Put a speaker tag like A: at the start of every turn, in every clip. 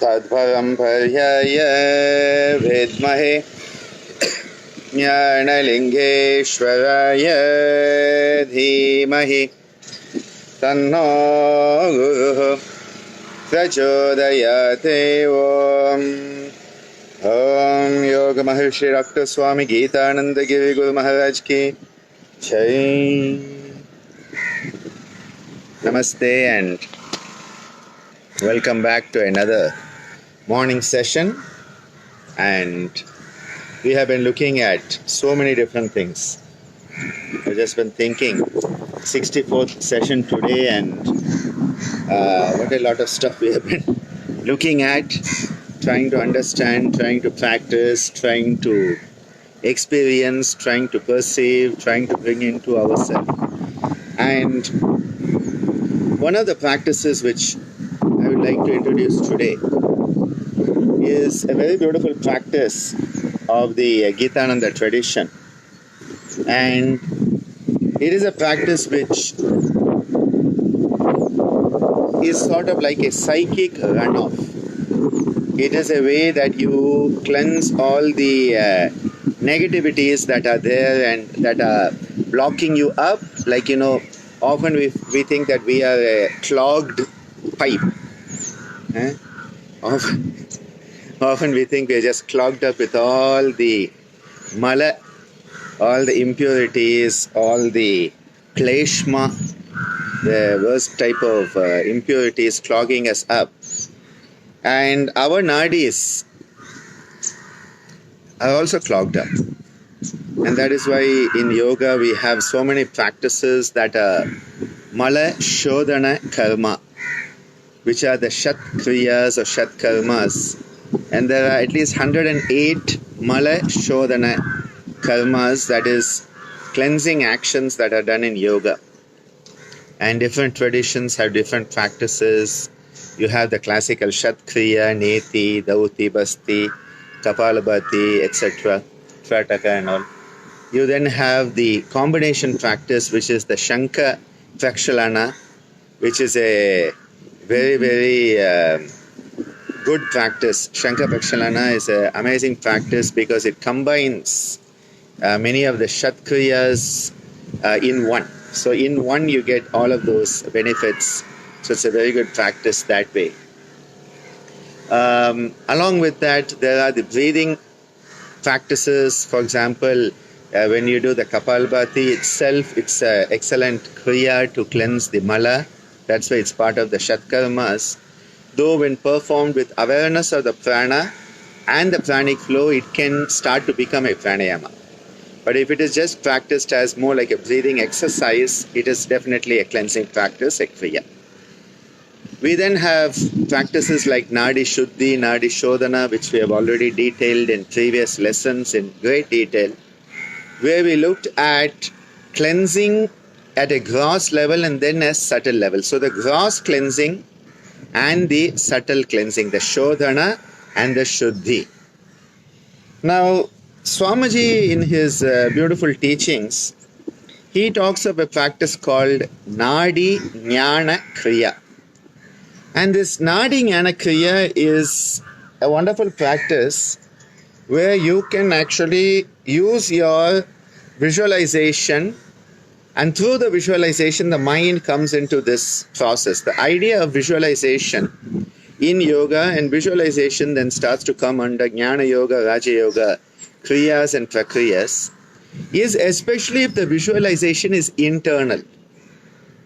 A: तद्भवं पर्याय विद्महे ज्ञानलिङ्गेश्वराय धीमहि तन्नो गुरुः प्रचोदयात्। ओम योग महर्षि डॉक्टर स्वामी गीतानंद गिरि गुरु महाराज की जय। Namaste and welcome back to another morning session, and we have been looking at so many different things. I've just been thinking 64th session today, and what a lot of stuff we have been looking at, trying to understand, trying to practice, trying to experience, trying to perceive, trying to bring into ourselves. And one of the practices which I would like to introduce today is a very beautiful practice of the Gitananda tradition. And it is a practice which is sort of like a psychic runoff. It is a way that you cleanse all the negativities that are there and that are blocking you up. Like, often we think that we are a clogged pipe. Often we think we are just clogged up with all the mala, all the impurities, all the kleshma, the worst type of impurities clogging us up. And our nadis are also clogged up. And that is why in yoga we have so many practices that are mala shodhana karma, which are the shat kriyas or shat karmas. And there are at least 108 mala shodhana karmas, that is cleansing actions that are done in yoga. And different traditions have different practices. You have the classical shat kriya, neti, dauti, basti, kapalabhati, etc., trataka and all. You then have the combination practice, which is the Shankha Prakshalana, which is a very, very good practice. Shankha Prakshalana is an amazing practice because it combines many of the Shat Kriyas in one. So in one you get all of those benefits. So it's a very good practice that way. Along with that, there are the breathing practices. For example, when you do the Kapalbhati itself, it's an excellent kriya to cleanse the mala. That's why it's part of the Shatkarmas. Though when performed with awareness of the prana and the pranic flow, it can start to become a pranayama. But if it is just practiced as more like a breathing exercise, it is definitely a cleansing practice, a kriya. We then have practices like Nadi Shuddhi, Nadi Shodhana, which we have already detailed in previous lessons in great detail, where we looked at cleansing at a gross level and then a subtle level. So the gross cleansing and the subtle cleansing, the Shodhana and the Shuddhi. Now, Swamiji in his beautiful teachings, he talks of a practice called Nadi Jnana Kriya. And this Nadi Jnana Kriya is a wonderful practice where you can actually use your visualization, and through the visualization the mind comes into this process. The idea of visualization in yoga, and visualization then starts to come under Jnana Yoga, Raja Yoga, Kriyas and Prakriyas, is especially if the visualization is internal.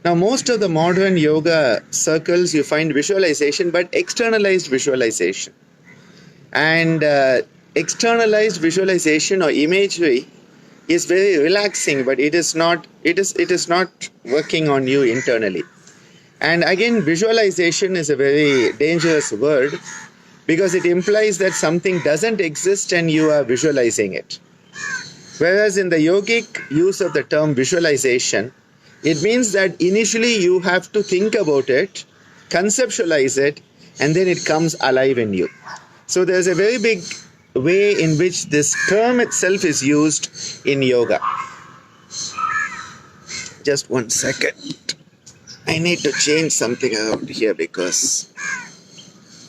A: Now, most of the modern yoga circles, you find visualization, but externalized visualization. And externalized visualization or imagery is very relaxing, but it is not working on you internally. And again, visualization is a very dangerous word because it implies that something doesn't exist and you are visualizing it. Whereas in the yogic use of the term visualization, it means that initially you have to think about it, conceptualize it, and then it comes alive in you. So there's a very big way in which this term itself is used in yoga. Just 1 second. I need to change something around here because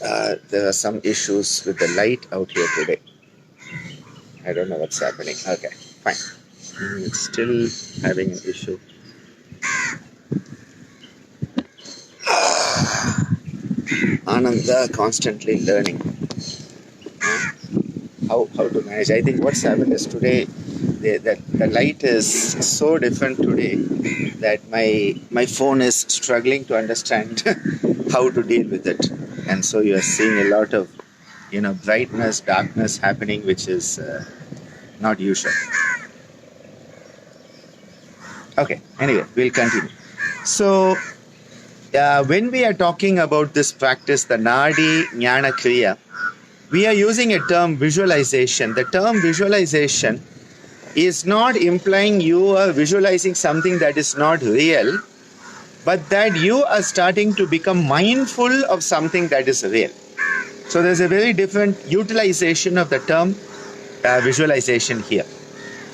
A: There are some issues with the light out here today. I don't know what's happening. Okay, fine. It's still having an issue. Ananda constantly learning how to manage. I think what's happened is today the light is so different today that my phone is struggling to understand how to deal with it, and so you are seeing a lot of brightness, darkness happening, which is not usual. Okay, anyway, we'll continue. So when we are talking about this practice, the Nadi Jnana Kriya, we are using a term visualization. The term visualization is not implying you are visualizing something that is not real, but that you are starting to become mindful of something that is real. So there's a very different utilization of the term visualization here.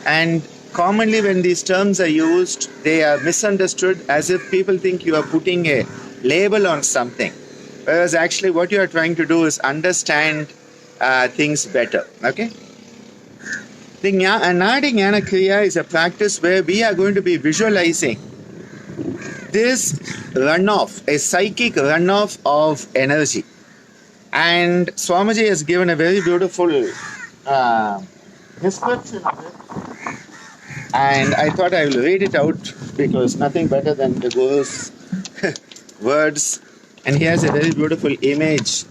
A: And commonly when these terms are used, they are misunderstood as if people think you are putting a label on something. Whereas actually what you are trying to do is understand things better. Okay? The Nadi Jnana Kriya is a practice where we are going to be visualizing this runoff, a psychic runoff of energy. And Swamiji has given a very beautiful description of it. And I thought I will read it out because nothing better than the Guru's words. And he has a very beautiful image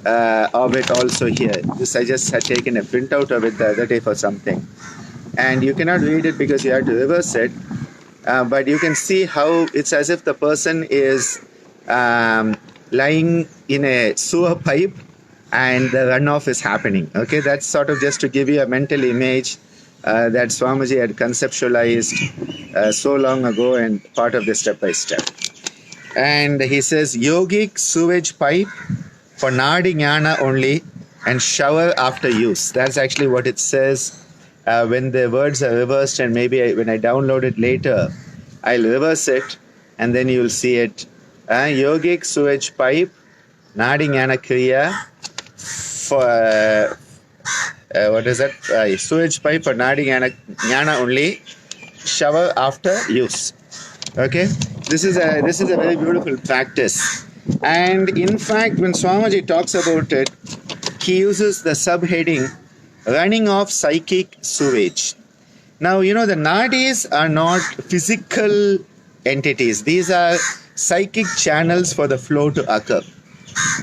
A: of it also here. This I just had taken a printout of it the other day for something. And you cannot read it because you have to reverse it. But you can see how it's as if the person is lying in a sewer pipe and the runoff is happening. Okay, that's sort of just to give you a mental image that Swamiji had conceptualized so long ago and part of the step by step. And he says, yogic sewage pipe for Nadi Jnana only and shower after use. That's actually what it says when the words are reversed, and maybe when I download it later, I'll reverse it and then you'll see it. Yogic sewage pipe, Nadi Jnana Kriya for what is that? Sewage pipe for Nadi Jnana only, shower after use. Okay, this is a very beautiful practice, and in fact, when Swamiji talks about it, he uses the subheading "running off psychic sewage." Now, the nadis are not physical entities; these are psychic channels for the flow to occur,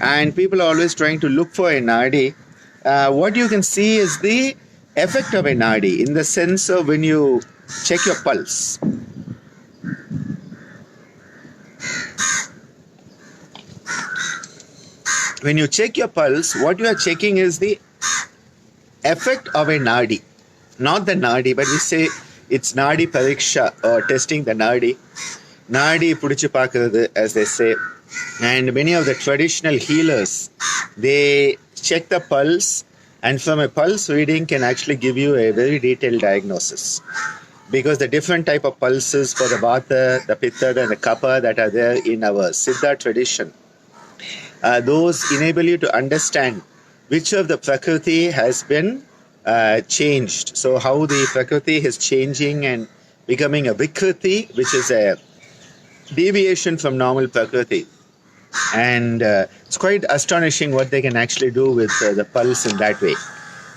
A: and people are always trying to look for a nadi. What you can see is the effect of a nadi in the sense of when you check your pulse. When you check your pulse, what you are checking is the effect of a nadi. Not the nadi, but we say it's nadi pariksha, or testing the nadi. Nadi pudichu paakkurathu, as they say. And many of the traditional healers, they check the pulse, and from a pulse reading can actually give you a very detailed diagnosis. Because the different type of pulses for the vata, the pitta, and the kapha that are there in our siddha tradition, those enable you to understand which of the prakriti has been changed. So how the prakriti is changing and becoming a vikriti, which is a deviation from normal prakriti. And it's quite astonishing what they can actually do with the pulse in that way.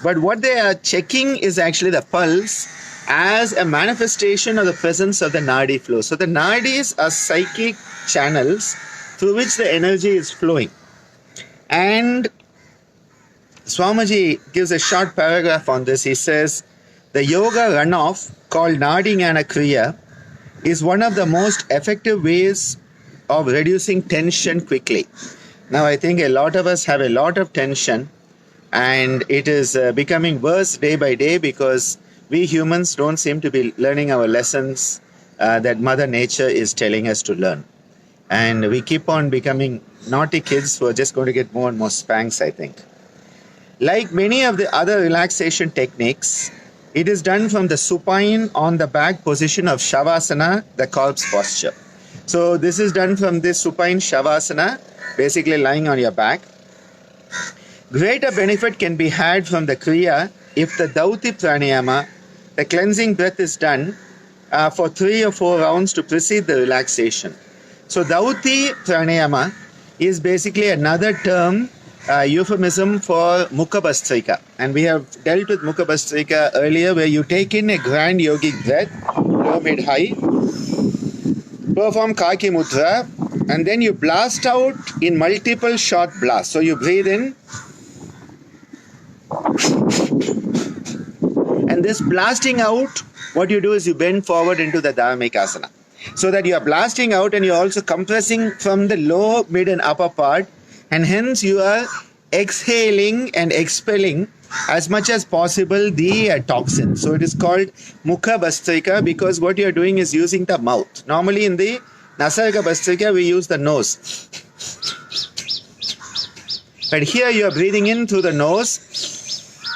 A: But what they are checking is actually the pulse as a manifestation of the presence of the nadi flow. So the nadis are psychic channels through which the energy is flowing. And Swamiji gives a short paragraph on this. He says, the yoga runoff called Nadi Jnana Kriya is one of the most effective ways of reducing tension quickly. Now, I think a lot of us have a lot of tension, and it is becoming worse day by day because we humans don't seem to be learning our lessons that Mother Nature is telling us to learn. And we keep on becoming naughty kids who are just going to get more and more spanks, I think. Like many of the other relaxation techniques, it is done from the supine on the back position of Shavasana, the corpse posture. So this is done from this supine Shavasana, basically lying on your back. Greater benefit can be had from the Kriya if the Dauti Pranayama, the cleansing breath, is done for 3 or 4 rounds to precede the relaxation. So Dauti Pranayama is basically another term, euphemism for Mukha Bhastrika. And we have dealt with Mukha Bhastrika earlier, where you take in a grand yogic breath, low, mid, high, perform Kaki Mudra, and then you blast out in multiple short blasts. So you breathe in, and this blasting out, what you do is you bend forward into the Dharmikasana. So that you are blasting out and you are also compressing from the low, mid and upper part, and hence you are exhaling and expelling as much as possible the toxin. So it is called Mukha Bhastrika because what you are doing is using the mouth. Normally in the Nasarga Bhastrika we use the nose. But here you are breathing in through the nose,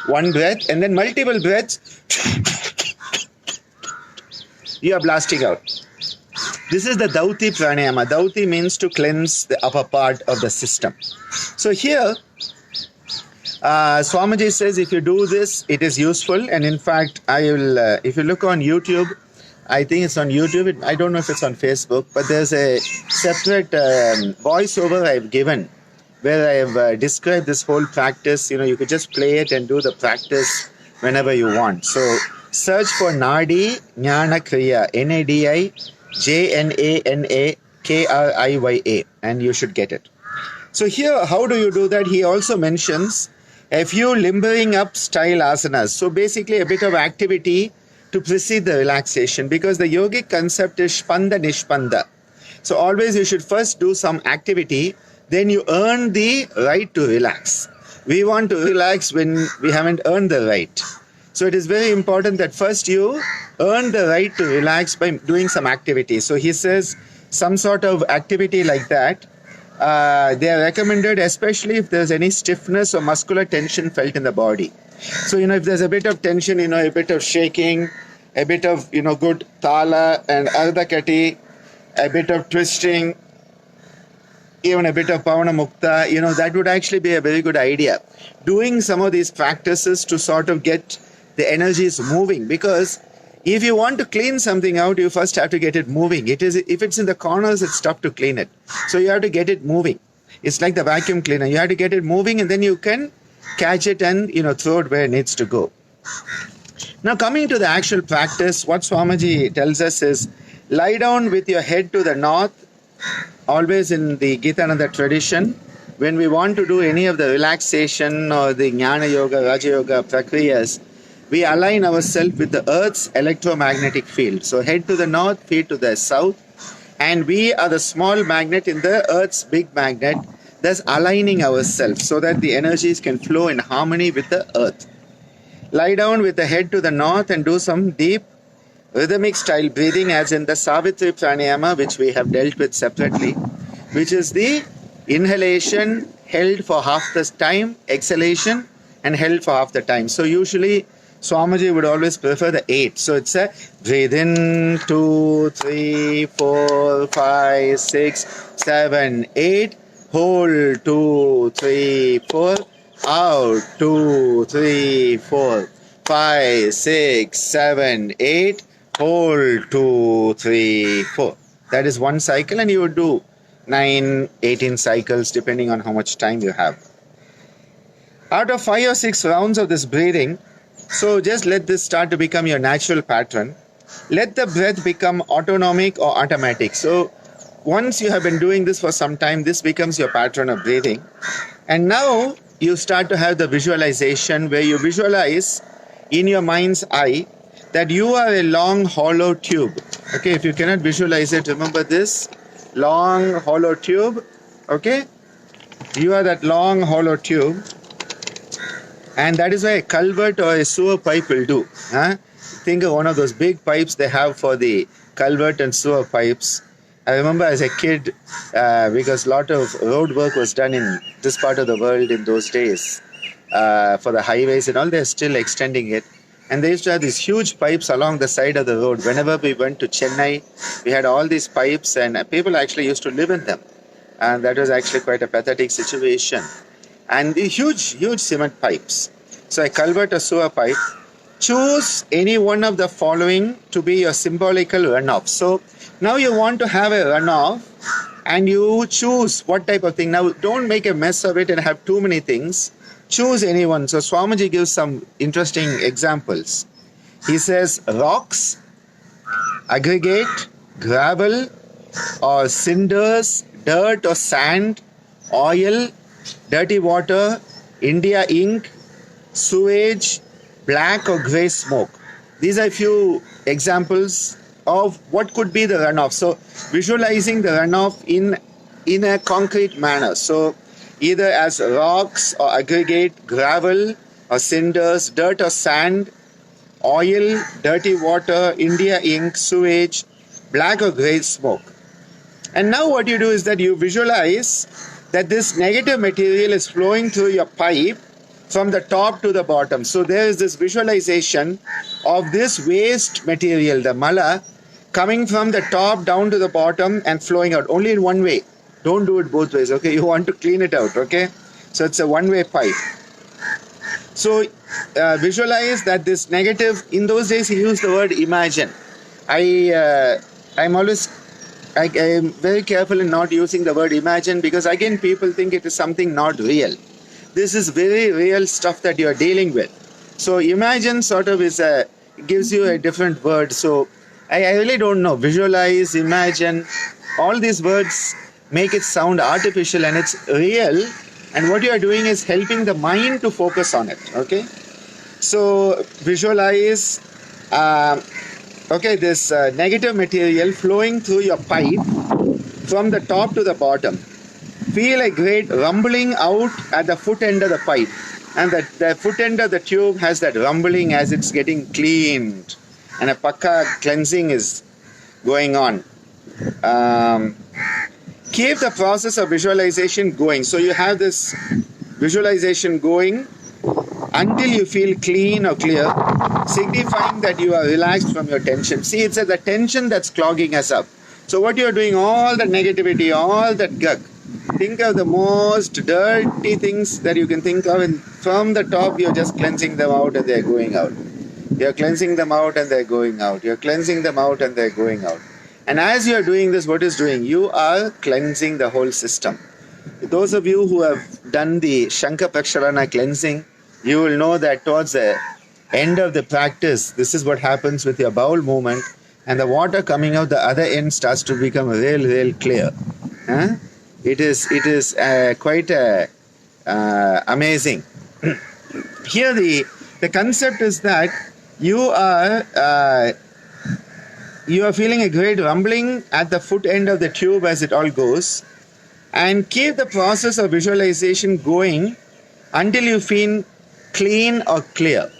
A: one breath, and then multiple breaths, you are blasting out. This is the Dauti Pranayama. Dauti means to cleanse the upper part of the system. So here, Swamiji says if you do this, it is useful. And in fact, I will. If you look on YouTube, I think it's on YouTube. I don't know if it's on Facebook, but there's a separate voiceover I've given where I have described this whole practice. You know, you could just play it and do the practice whenever you want. So search for Nadi Jnana Kriya, Nadi Jnana Kriya, and you should get it. So here, how do you do that? He also mentions a few limbering up style asanas. So basically a bit of activity to precede the relaxation, because the yogic concept is Spanda Nishpanda. So always you should first do some activity, then you earn the right to relax. We want to relax when we haven't earned the right. So it is very important that first you earn the right to relax by doing some activity. So he says some sort of activity like that, they are recommended, especially if there's any stiffness or muscular tension felt in the body. So, you know, if there's a bit of tension, you know, a bit of shaking, a bit of, you know, good tala and ardhakati, a bit of twisting, even a bit of pavana mukta, you know, that would actually be a very good idea. Doing some of these practices to sort of get the energies moving, because if you want to clean something out, you first have to get it moving. It is, if it's in the corners, it's tough to clean it. So you have to get it moving. It's like the vacuum cleaner. You have to get it moving, and then you can catch it and, you know, throw it where it needs to go. Now coming to the actual practice, what Swamiji tells us is lie down with your head to the north, always in the Gitananda tradition. When we want to do any of the relaxation or the Jnana Yoga, Raja Yoga prakriyas, we align ourselves with the Earth's electromagnetic field. So head to the north, feet to the south, and we are the small magnet in the Earth's big magnet, thus aligning ourselves so that the energies can flow in harmony with the Earth. Lie down with the head to the north and do some deep rhythmic style breathing, as in the Savitri Pranayama, which we have dealt with separately, which is the inhalation held for half the time, exhalation and held for half the time. So usually Swamiji would always prefer the 8. So it's a breathe in 2, 3, 4, 5, 6, 7, 8. Hold 2, 3, 4. Out 2, 3, 4, 5, 6, 7, 8. Hold 2, 3, 4. That is one cycle, and you would do 9, 18 cycles depending on how much time you have. Out of 5 or 6 rounds of this breathing, so just let this start to become your natural pattern. Let the breath become autonomic or automatic. So once you have been doing this for some time, this becomes your pattern of breathing. And now you start to have the visualization where you visualize in your mind's eye that you are a long hollow tube. Okay, if you cannot visualize it, remember this long hollow tube. Okay, you are that long hollow tube. And that is why a culvert or a sewer pipe will do. Think of one of those big pipes they have for the culvert and sewer pipes. I remember as a kid, because a lot of road work was done in this part of the world in those days, for the highways and all, they're still extending it. And they used to have these huge pipes along the side of the road. Whenever we went to Chennai, we had all these pipes, and people actually used to live in them. And that was actually quite a pathetic situation. and the huge cement pipes. So a culvert or sewer pipe. Choose any one of the following to be your symbolical runoff. So now you want to have a runoff and you choose what type of thing. Now don't make a mess of it and have too many things. Choose any one. So Swamiji gives some interesting examples. He says rocks, aggregate, gravel or cinders, dirt or sand, oil, dirty water, India ink, sewage, black or grey smoke. These are a few examples of what could be the runoff. So visualizing the runoff in a concrete manner. So either as rocks or aggregate, gravel or cinders, dirt or sand, oil, dirty water, India ink, sewage, black or grey smoke. And now what you do is that you visualize that this negative material is flowing through your pipe from the top to the bottom. So there is this visualization of this waste material, the mala, coming from the top down to the bottom and flowing out only in one way. Don't do it both ways, okay? You want to clean it out, okay? So it's a one-way pipe. So visualize that this negative, in those days he used the word imagine. I'm very careful in not using the word imagine, because again people think it is something not real. This is very real stuff that you are dealing with. So imagine sort of gives you a different word. So I really don't know. Visualize, imagine, all these words make it sound artificial and it's real. And what you are doing is helping the mind to focus on it. Okay. So visualize, this negative material flowing through your pipe from the top to the bottom. Feel a great rumbling out at the foot end of the pipe, and the foot end of the tube has that rumbling as it's getting cleaned, and a pakka cleansing is going on. Keep the process of visualization going. So you have this visualization going until you feel clean or clear, signifying that you are relaxed from your tension. See, it's the tension that's clogging us up. So what you're doing, all the negativity, all that gug, think of the most dirty things that you can think of, and from the top you're just cleansing them out and they're going out. You're cleansing them out and they're going out. You're cleansing them out and they're going out. And as you're doing this, what is doing? You are cleansing the whole system. Those of you who have done the Shankha Praksharana cleansing, you will know that towards the end of the practice, this is what happens with your bowel movement, and the water coming out the other end starts to become real clear. It is quite amazing. Here the concept is that you are feeling a great rumbling at the foot end of the tube as it all goes, and keep the process of visualization going until you feel clean or clear.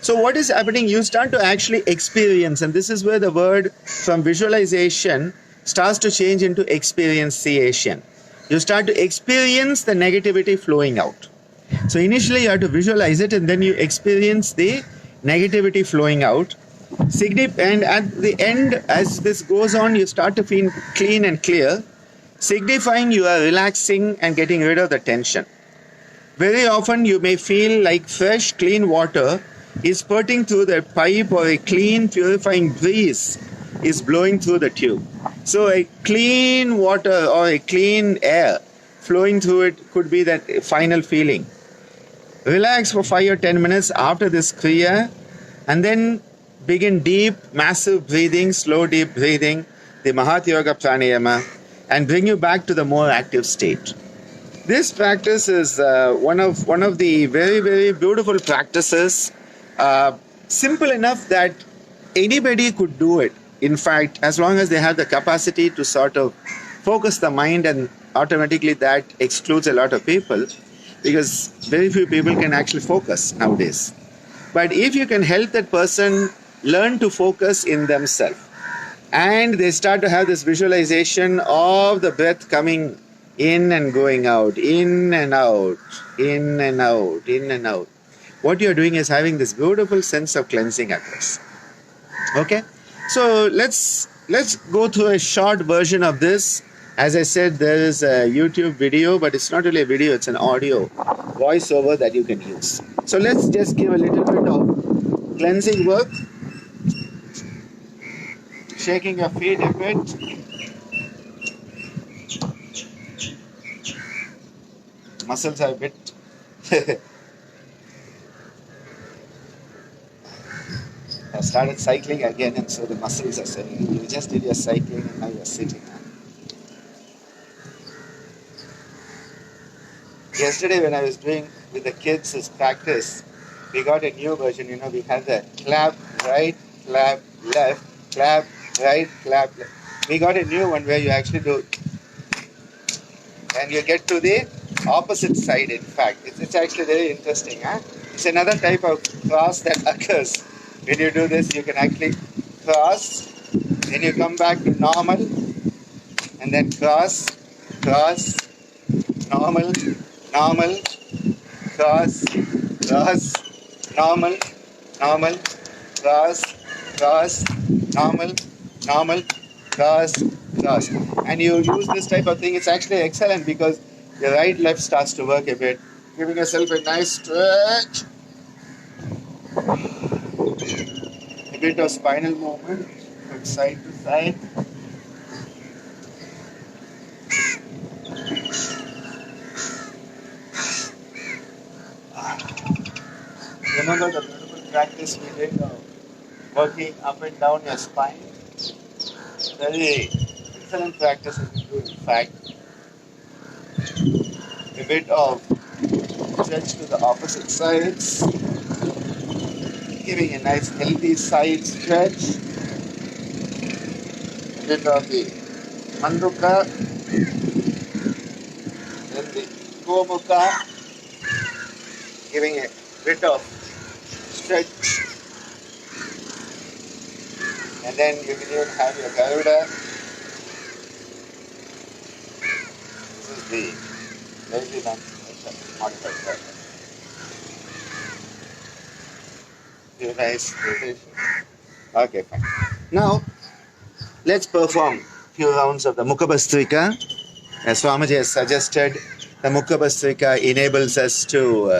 A: So what is happening? You start to actually experience, and this is where the word from visualization starts to change into experienciation. You start to experience the negativity flowing out. So initially you have to visualize it, and then you experience the negativity flowing out. And at the end, as this goes on, you start to feel clean and clear, signifying you are relaxing and getting rid of the tension. Very often you may feel like fresh, clean water is spurting through the pipe, or a clean, purifying breeze is blowing through the tube. So a clean water or a clean air flowing through it could be that final feeling. Relax for 5 or 10 minutes after this Kriya, and then begin deep, massive breathing, slow, deep breathing, the Mahat Yoga Pranayama, and bring you back to the more active state. This practice is one of the very beautiful practices, simple enough that anybody could do it. In fact, as long as they have the capacity to sort of focus the mind, and automatically that excludes a lot of people, because very few people can actually focus nowadays. But if you can help that person learn to focus in themselves, and they start to have this visualization of the breath coming in and going out, in and out, in and out, in and out. What you're doing is having this beautiful sense of cleansing across. Okay? So let's go through a short version of this. As I said, there is a YouTube video, but it's not really a video, it's an audio. voiceover that you can use. So let's just give a little bit of cleansing work. Shaking your feet a bit. Muscles are a bit. I started cycling again, and so the muscles are saying, you just did your cycling and now you're sitting. Yesterday when I was doing with the kids this practice, we got a new version. We had the clap right, clap left, clap right, clap left. We got a new one where you actually do, and you get to the opposite side. In fact, it's actually very interesting. It's another type of cross that occurs when you do this. You can actually cross, then you come back to normal, and then cross, cross, normal, normal, cross, cross, normal, normal, cross, cross, normal, normal, cross, cross. And you use this type of thing, it's actually excellent because your right left starts to work a bit. Giving yourself a nice stretch. A bit of spinal movement from side to side. Remember the beautiful practice we did of working up and down your spine? Very excellent practice you can do, in fact. A bit of stretch to the opposite sides. Giving a nice healthy side stretch. A bit of the Manduka. Then the Gomukha. Giving a bit of stretch. And then you can even have your Garuda. This is the lazy lunge modified version. Very nice rotation. Okay, fine. Now, let's perform a few rounds of the Mukha Bhastrika. As Swamiji has suggested, the Mukha Bhastrika enables us to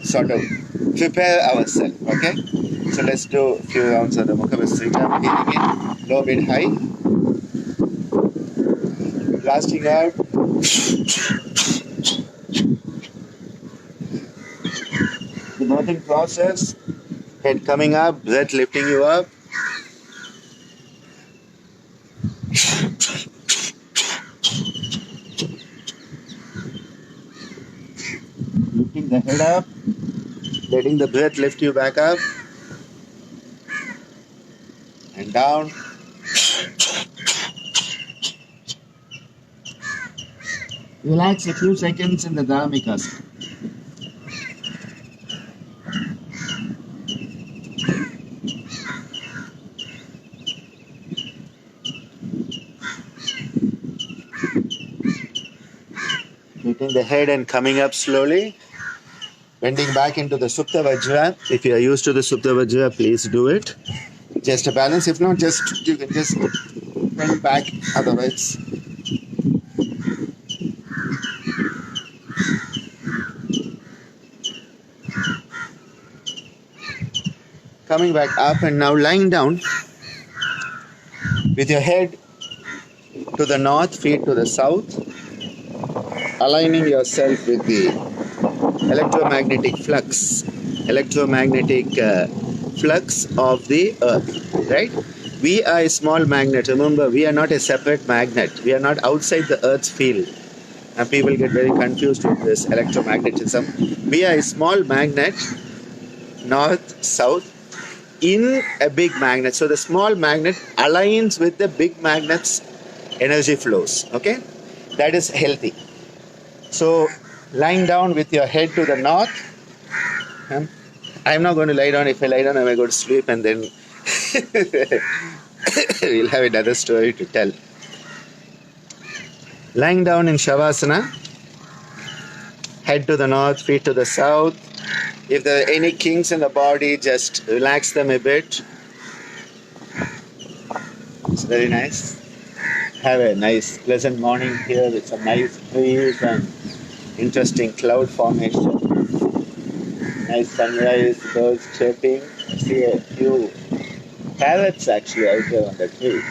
A: sort of prepare ourselves, okay? So let's do a few rounds of the Mukha Bhastrika. Breathing in, low, mid, high. Blasting out. The breathing process, head coming up, breath lifting you up. Lifting the head up, letting the breath lift you back up and down. Relax a few seconds in the Dharmikas. Lifting the head and coming up slowly. Bending back into the Supta Vajra. If you are used to the Supta Vajra, please do it. Just a balance. If not, you can just bend back otherwise. Coming back up and now lying down with your head to the north, feet to the south, aligning yourself with the electromagnetic flux of the earth, right? We are a small magnet. Remember, we are not a separate magnet. We are not outside the earth's field. And people get very confused with this electromagnetism. We are a small magnet, north, south, in a big magnet. So the small magnet aligns with the big magnet's energy flows. Okay? That is healthy. So lying down with your head to the north. I'm not going to lie down. If I lie down, I may go to sleep and then we'll have another story to tell. Lying down in Shavasana, head to the north, feet to the south. If there are any kinks in the body, just relax them a bit. It's very nice. have a nice, pleasant morning here with some nice breeze and interesting cloud formation. Nice sunrise, birds chirping. I see a few parrots actually out there on the tree.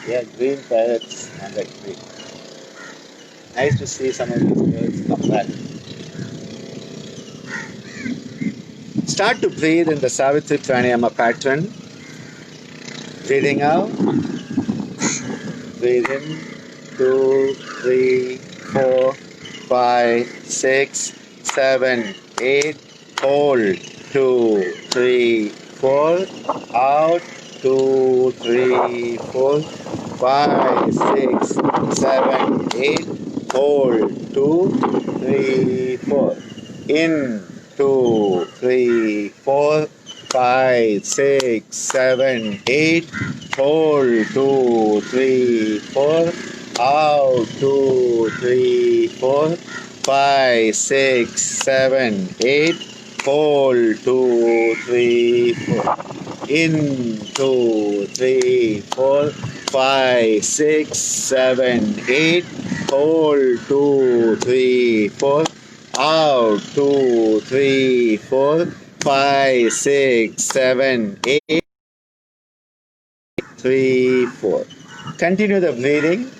A: Yeah, green parrots on the tree. Nice to see some of these birds come back. Start to breathe in the Savitri Pranayama pattern. Breathing out. Breathe in. 2, 3, 4, 5, 6, 7, 8. Hold. 2, 3, 4. Out. 2, 3, 4, 5, 6, 7, 8. Hold. 2, 3, 4. In. 2, 3, 4, 5, 6, 7, 8. Hold. 2, 3, 4. Out. 2, 3, 4, 5, 6, 7, 8. Hold. 2, 3, 4. In. 2, 3, 4, 5, 6, 7, 8. Hold. 2, 3, 4. Out. 2, 3, 4, 5, 6, 7, 8. 3, 4. Continue the breathing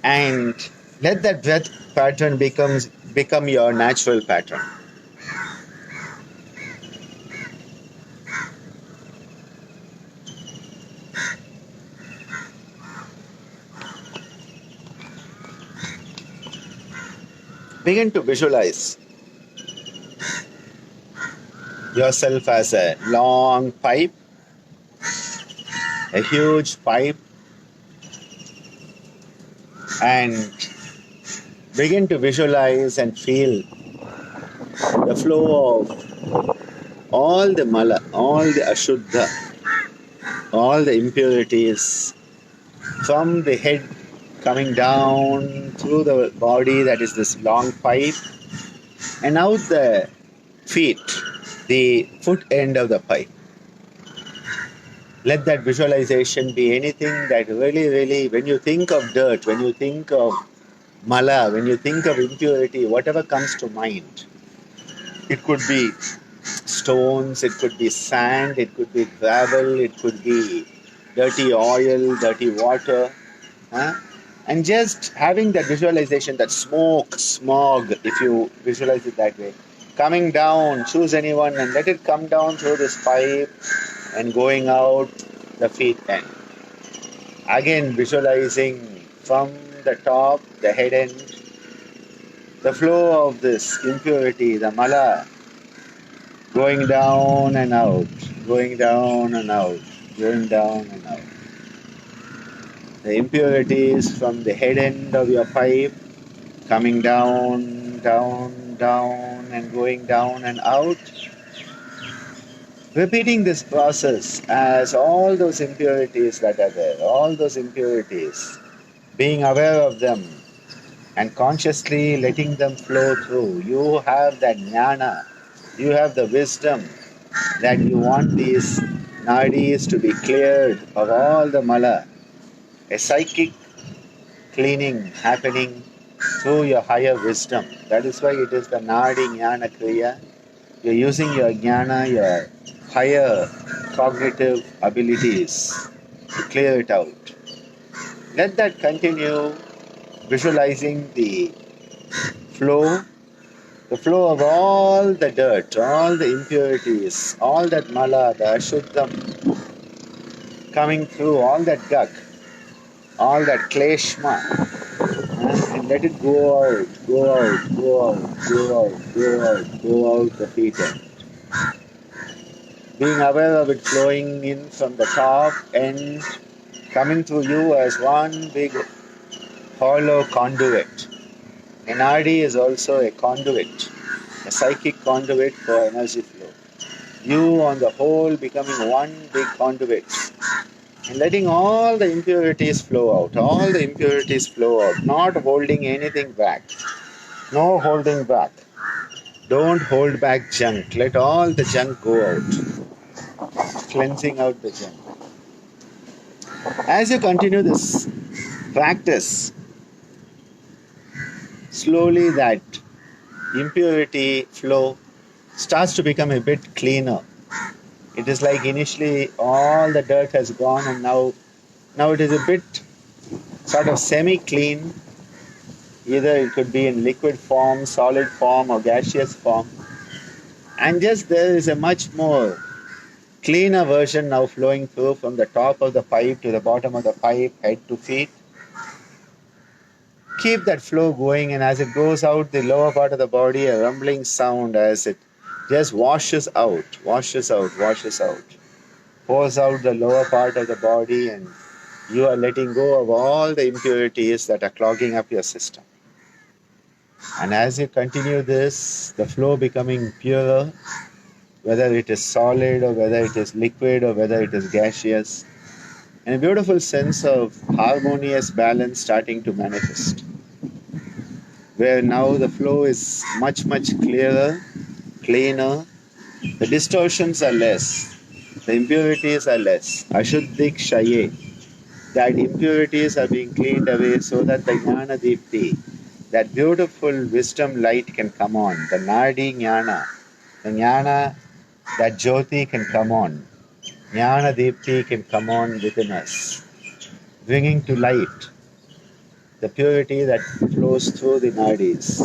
A: and let that breath pattern become your natural pattern. Begin to visualize yourself as a long pipe, a huge pipe, and begin to visualize and feel the flow of all the mala, all the ashuddha, all the impurities from the head coming down through the body, that is this long pipe, and out the feet, the foot end of the pipe. Let that visualization be anything that really, when you think of dirt, when you think of mala, when you think of impurity, whatever comes to mind. It could be stones, it could be sand, it could be gravel, it could be dirty oil, dirty water. Huh? And just having that visualization, that smoke, smog, if you visualize it that way, coming down, choose anyone and let it come down through this pipe and going out the feet end. Again, visualizing from the top, the head end, the flow of this impurity, the mala, going down and out, going down and out, going down and out. The impurities from the head end of your pipe coming down, down, down, and going down and out. Repeating this process as all those impurities that are there, all those impurities, being aware of them and consciously letting them flow through. You have that jnana, you have the wisdom that you want these nadis to be cleared of all the mala, a psychic cleaning happening through your higher wisdom. That is why it is the Nadi Jnana Kriya. You're using your jnana, your higher cognitive abilities to clear it out. Let that continue, visualizing flow, the flow of all the dirt, all the impurities, all that mala, the ashuddham, coming through, all that guk, all that kleshma, and let it go out, go out, go out, go out, go out, go out the feet end. Being aware of it flowing in from the top and coming through you as one big hollow conduit. Nadi is also a conduit, a psychic conduit for energy flow. You on the whole becoming one big conduit and letting all the impurities flow out, all the impurities flow out, not holding anything back. No holding back. Don't hold back junk. Let all the junk go out. Cleansing out the junk. As you continue this practice, slowly that impurity flow starts to become a bit cleaner. It is like initially all the dirt has gone, and now it is a bit sort of semi-clean. Either it could be in liquid form, solid form, or gaseous form. And just there is a much more cleaner version now flowing through from the top of the pipe to the bottom of the pipe, head to feet. Keep that flow going, and as it goes out the lower part of the body, a rumbling sound as it just washes out, pours out the lower part of the body, and you are letting go of all the impurities that are clogging up your system. And as you continue this, the flow becoming purer, whether it is solid or whether it is liquid or whether it is gaseous, and a beautiful sense of harmonious balance starting to manifest, where now the flow is much, much clearer, cleaner, the distortions are less, the impurities are less. Ashuddhik Shaye, that impurities are being cleaned away so that the Jnana Deepti, that beautiful wisdom light can come on, the Nadi Jnana, the Jnana, that Jyoti can come on, Jnana Deepti can come on within us, bringing to light the purity that flows through the nadis.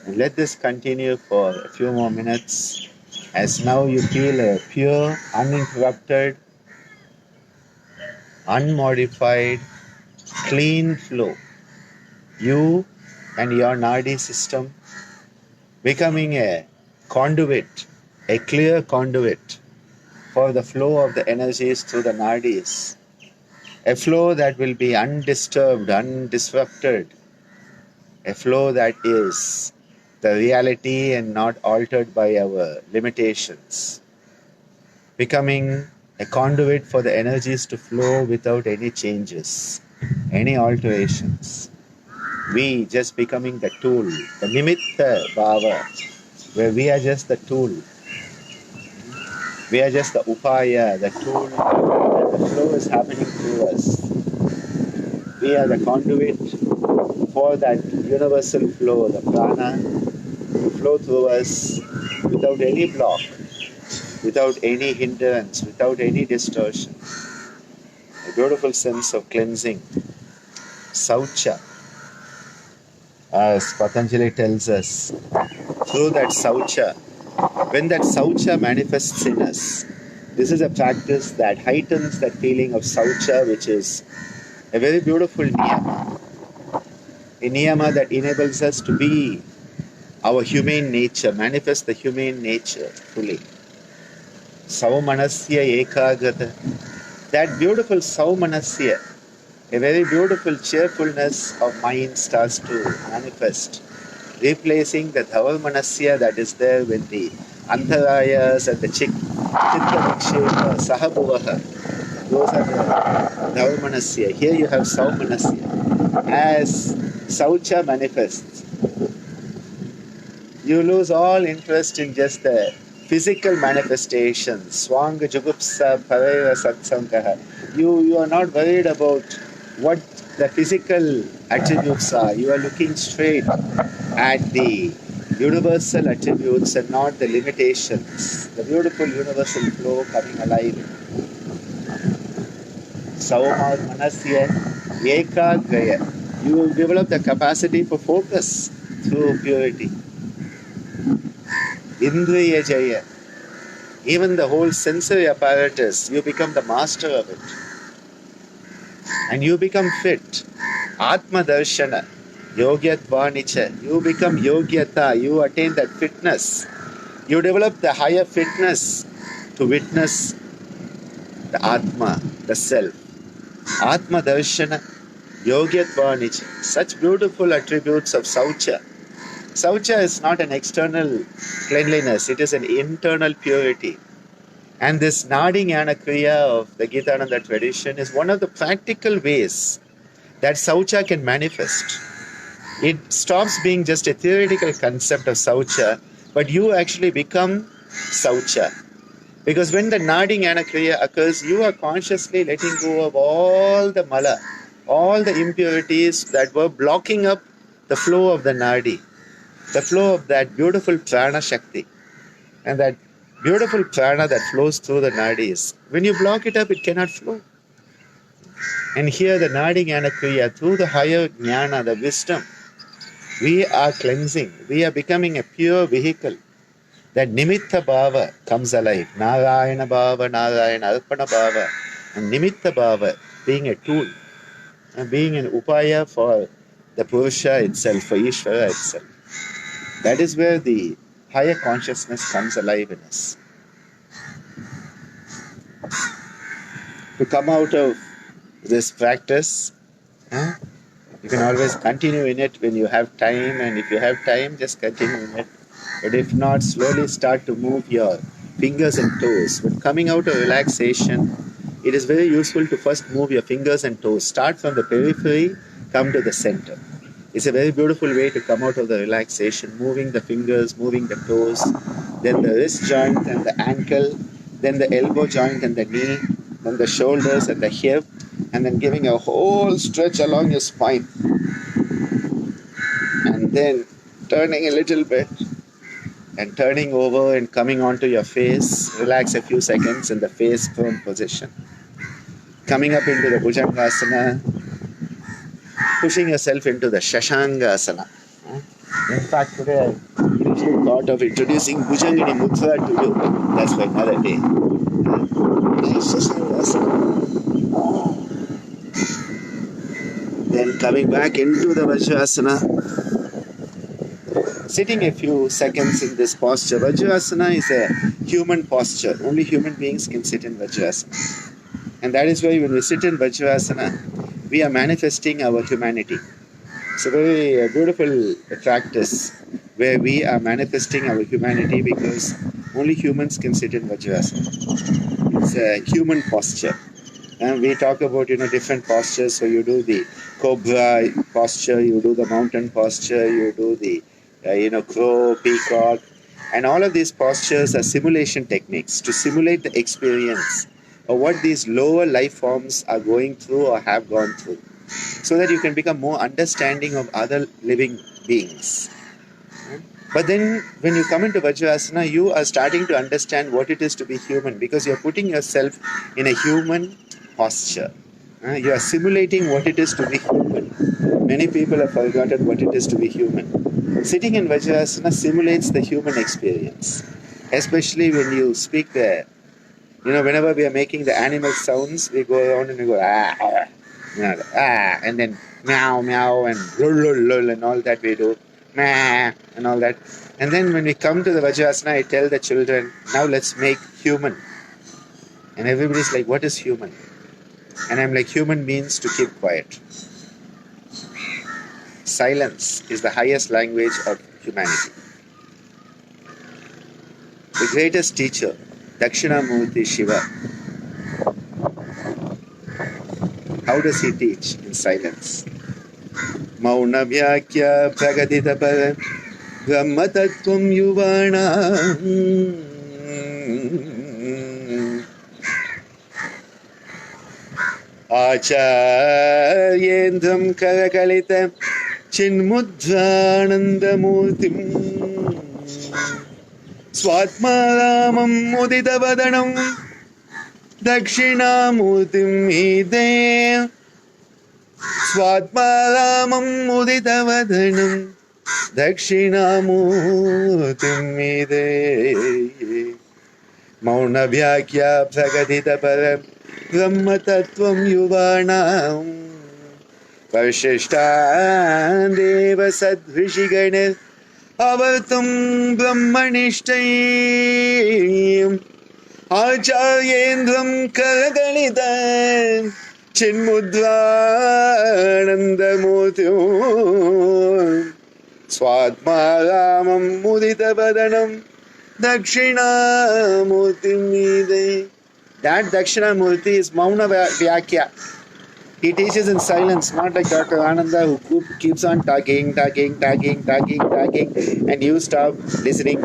A: And let this continue for a few more minutes, as now you feel a pure, uninterrupted, unmodified, clean flow. You and your nadi system becoming a conduit, a clear conduit for the flow of the energies through the nadis. A flow that will be undisturbed, undisrupted. A flow that is the reality and not altered by our limitations. Becoming a conduit for the energies to flow without any changes, any alterations. We just becoming the tool, the nimitta bhava, where we are just the tool. We are just the upaya, the tool, and the flow is happening through us. We are the conduit for that universal flow, the prana, to flow through us without any block, without any hindrance, without any distortion. A beautiful sense of cleansing. Saucha, as Patanjali tells us, through that saucha, when that saucha manifests in us, this is a practice that heightens that feeling of saucha, which is a very beautiful niyama. A niyama that enables us to be our humane nature, manifest the humane nature fully. Saumanasya ekagrata. That beautiful saumanasya, a very beautiful cheerfulness of mind starts to manifest, replacing the dhavalmanasya that is there with the antarayas and the chitta vikshepa, sahabhuvaha. Those are the dhavalmanasya. Here you have saumanasya. As saucha manifests, you lose all interest in just the physical manifestations. Swanga jugupsa pareva satsangaha. You are not worried about what the physical attributes are. You are looking straight at the universal attributes and not the limitations. The beautiful universal flow coming alive. Saumar manasya ekagraya. You will develop the capacity for focus through purity. Indriya Jaya, even the whole sensory apparatus, you become the master of it. And you become fit. Atma Darshana, Yogyatva, you become Yogyata, you attain that fitness. You develop the higher fitness to witness the Atma, the Self. Atma Darshana, Yogyatva, such beautiful attributes of Saucha. Saucha is not an external cleanliness, it is an internal purity. And this Nadi Jnana Kriya of the Gitananda tradition is one of the practical ways that Saucha can manifest. It stops being just a theoretical concept of Saucha, but you actually become Saucha. Because when the Nadi Jnana Kriya occurs, you are consciously letting go of all the mala, all the impurities that were blocking up the flow of the Nadi, the flow of that beautiful prana Shakti. And that beautiful prana that flows through the nadis, when you block it up, it cannot flow. And here the Nadi Jnana Kriya, through the higher jnana, the wisdom, we are cleansing, we are becoming a pure vehicle. That Nimitta Bhava comes alive. Narayana Bhava, Narayana Arpana Bhava. And Nimitta Bhava being a tool, and being an upaya for the Purusha itself, for Ishvara itself. That is where the higher consciousness comes alive in us. To come out of this practice, you can always continue in it when you have time, and if you have time, just continue in it. But if not, slowly start to move your fingers and toes. When coming out of relaxation, it is very useful to first move your fingers and toes. Start from the periphery, come to the center. It's a very beautiful way to come out of the relaxation, moving the fingers, moving the toes, then the wrist joint and the ankle, then the elbow joint and the knee, then the shoulders and the hip, and then giving a whole stretch along your spine. And then turning a little bit and turning over and coming onto your face. Relax a few seconds in the face prone position. Coming up into the Bhujangasana, pushing yourself into the Shashangasana. In fact, today I initially thought of introducing Bhujangini Mudra to you, but that's for another day. Shashangasana. Then coming back into the Vajrasana. Sitting a few seconds in this posture. Vajrasana is a human posture. Only human beings can sit in Vajrasana. And that is why when we sit in Vajrasana, we are manifesting our humanity. It's a very beautiful practice where we are manifesting our humanity because only humans can sit in Vajrasana. It's a human posture. And we talk about different postures. So you do the cobra posture, you do the mountain posture, you do the crow, peacock, and all of these postures are simulation techniques to simulate the experience of what these lower life forms are going through or have gone through, so that you can become more understanding of other living beings. But then when you come into Vajrasana, you are starting to understand what it is to be human, because you are putting yourself in a human posture. You are simulating what it is to be human. Many people have forgotten what it is to be human. Sitting in Vajrasana simulates the human experience, especially when you speak there. Whenever we are making the animal sounds, we go around and we go ah, and then meow, meow, and lul, lul, lul, and all that we do, meh, and all that. And then when we come to the Vajrasana, I tell the children, now let's make human. And everybody's like, what is human? And I'm like, human means to keep quiet. Silence is the highest language of humanity. The greatest teacher, Dakshinamurti Shiva, how does he teach in silence? Mauna Vyakya Pragadita Para Brahmatattvam Yuvana. Acharyendram Karakalitam Chinmudranandamurtim Swatmaramam Muditavadanam Dakshinamurtim Ide Swatmaramam Muditavadanam Dakshinamurtim Ide Mauna Vyakya Pragadita Param Brahmatattvam Yuvanam Varshishtan Deva Sadrishiganer Avartam Brahmanishtaim Acharyendram Karagalitam Chinmudranandamurtim Swadmaramam Muditavadanam Dakshinamurtim Ide. That Dakshinamurti is Mauna Vyakya. He teaches in silence, not like Dr.Ananda who keeps on talking, and you stop listening.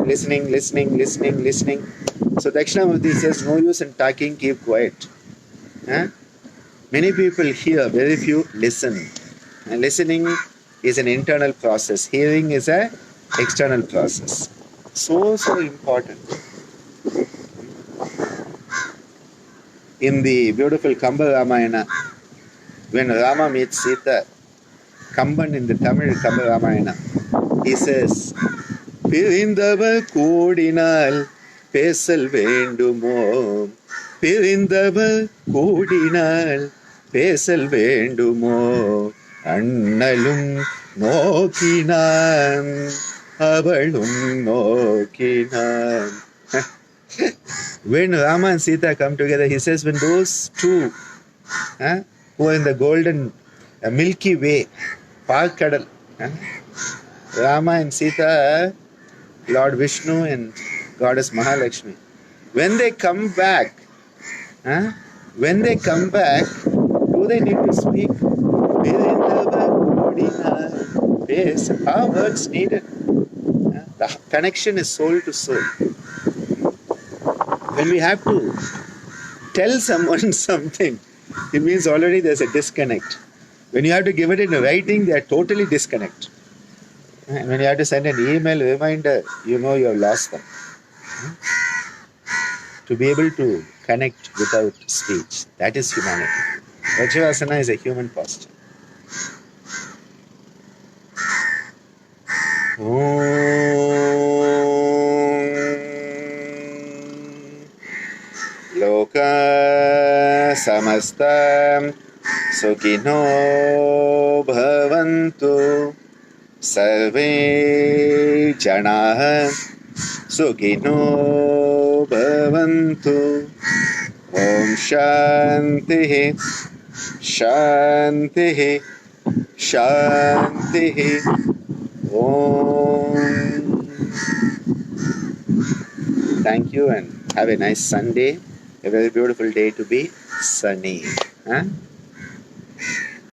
A: So Dakshinamurti says, no use in talking, keep quiet. Huh? Many people hear, very few listen. And listening is an internal process. Hearing is an external process. So important. In the beautiful Kamba Ramayana, when Rama meets Sita, Kamban in the Tamil Kamba Ramayana, he says, பிரிந்தவர் கூடினால் Basel வேண்டுமோ பிரிந்தவர் கூடினால் Basel வேண்டுமோ அண்ணலும் நோக்கினான் அவளும் நோக்கினான். When Rama and Sita come together, he says, when those two who are in the golden Milky Way, Parkadal, Rama and Sita, Lord Vishnu and Goddess Mahalakshmi, when they come back, do they need to speak? Our words needed. The connection is soul to soul. When we have to tell someone something, it means already there's a disconnect. When you have to give it in writing, they are totally disconnect. And when you have to send an email reminder, you know you have lost them. To be able to connect without speech, that is humanity. Vajrasana is a human posture. Loka samasta sukhino bhavantu sarve janaha sukhino bhavantu. Om Shanti Shanti Shanti Om. Thank you and have a nice Sunday. A very beautiful day to be sunny. Huh?